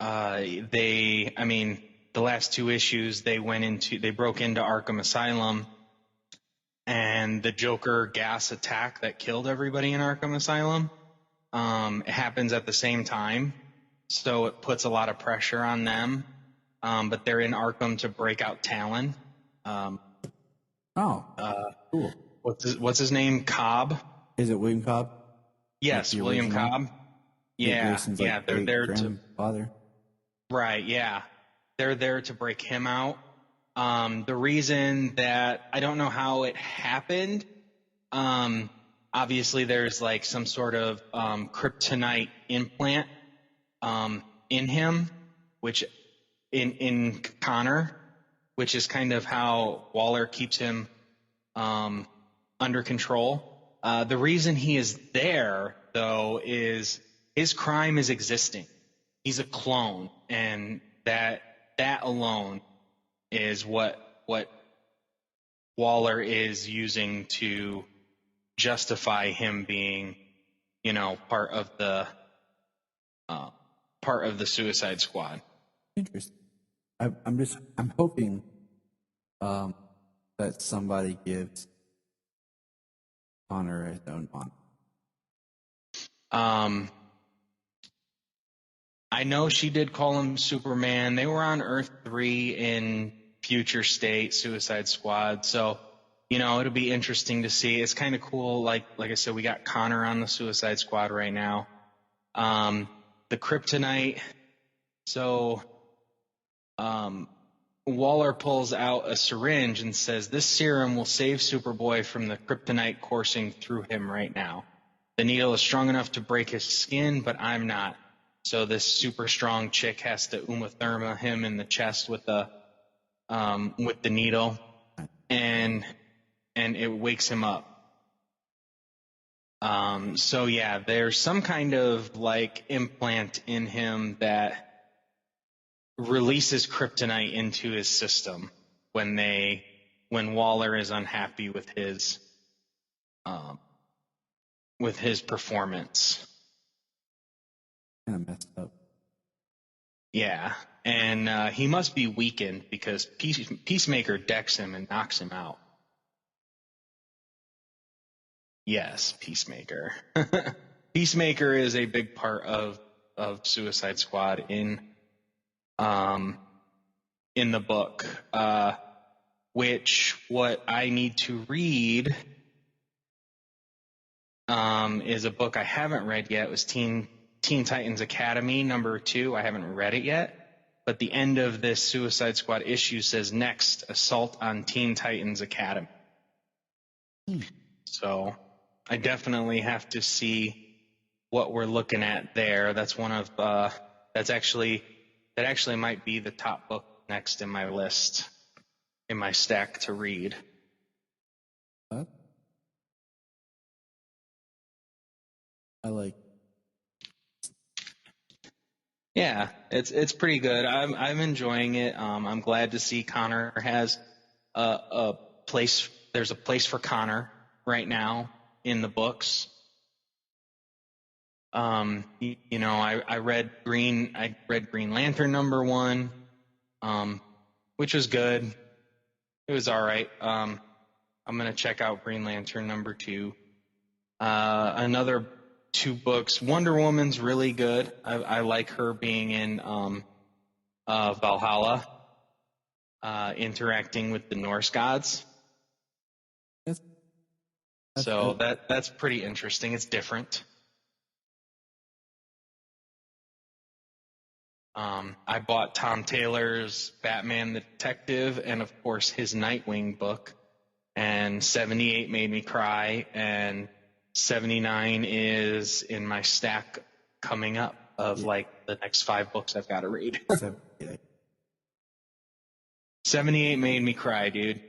The last 2 issues they broke into Arkham Asylum, and the Joker gas attack that killed everybody in Arkham Asylum it happens at the same time. So it puts a lot of pressure on them, but they're in Arkham to break out Talon. Cool. What's his name? Cobb? Is it William Cobb? Yes, like William original? Cobb. Yeah, like they're there to. Father. Right, yeah, they're there to break him out. The reason that I don't know how it happened. Obviously, there's like some sort of kryptonite implant in him, which in Connor, which is kind of how Waller keeps him under control. The reason he is there, though, is his crime is existing. He's a clone, and that alone is what Waller is using to justify him being, part of the Suicide Squad. Interesting. I'm hoping that somebody gives Connor his own honor. I know she did call him Superman. They were on Earth 3 in Future State, Suicide Squad. So, it'll be interesting to see. It's kind of cool. Like I said, we got Connor on the Suicide Squad right now. The kryptonite. So, Waller pulls out a syringe and says, "This serum will save Superboy from the kryptonite coursing through him right now. The needle is strong enough to break his skin, but I'm not. So this super strong chick has to Uma Thurma him in the chest with the needle, and it wakes him up. So yeah, there's some kind of like implant in him that releases kryptonite into his system when Waller is unhappy with his performance. Kind of messed up. Yeah, and he must be weakened because Peacemaker decks him and knocks him out. Yes, Peacemaker. Peacemaker is a big part of Suicide Squad in the book, which what I need to read is a book I haven't read yet. It was Teen Titans Academy #2. I haven't read it yet, but the end of this Suicide Squad issue says next Assault on Teen Titans Academy. So I definitely have to see what we're looking at there. That's one of that actually might be the top book next in my list, in my stack to read. I like. Yeah, it's pretty good. I'm enjoying it. I'm glad to see Connor has a place. There's a place for Connor right now in the books. I read Green Lantern #1, which was good. It was all right. I'm gonna check out Green Lantern #2. Another 2 books. Wonder Woman's really good. I like her being in Valhalla, interacting with the Norse gods. That's pretty interesting. It's different. I bought Tom Taylor's Batman the Detective and, of course, his Nightwing book. And 78 made me cry, and 79 is in my stack coming up of like the next 5 books I've got to read. 78 made me cry, dude.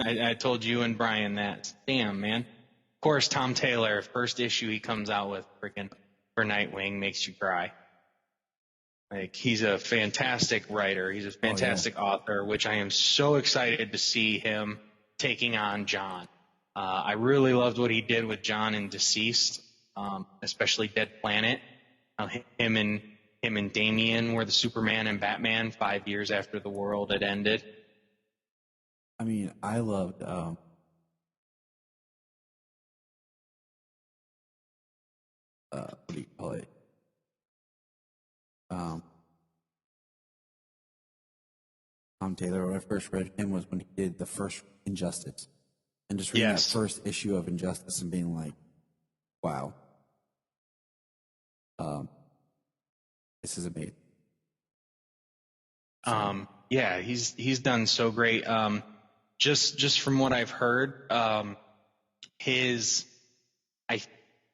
I told you and Brian that. Damn, man. Of course, Tom Taylor, first issue he comes out with freaking for Nightwing makes you cry. Like, he's a fantastic writer. He's a fantastic author, which I am so excited to see him taking on John. I really loved what he did with John in Deceased, especially Dead Planet. Him and Damian were the Superman and Batman 5 years after the world had ended. I mean, I loved what do you call it? Tom Taylor, when I first read him, was when he did the first Injustice. And just reading that first issue of Injustice and being like, wow. This is amazing. Yeah, he's done so great. Just from what I've heard, I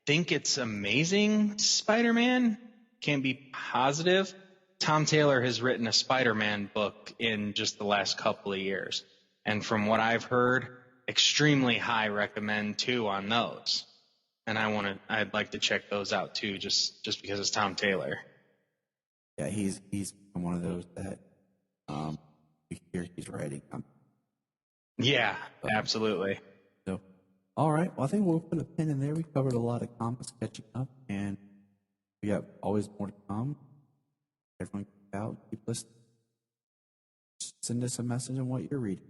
think it's Amazing Spider-Man. Can't be positive. Tom Taylor has written a Spider-Man book in just the last couple of years. And from what I've heard, extremely high recommend too on those. And I'd like to check those out too, just because it's Tom Taylor. Yeah, he's one of those that we hear he's writing. Yeah, absolutely. So, all right. Well, I think we'll put a pin in there. We covered a lot of comics catching up, and we got always more to come. Everyone, keep listening. Send us a message on what you're reading.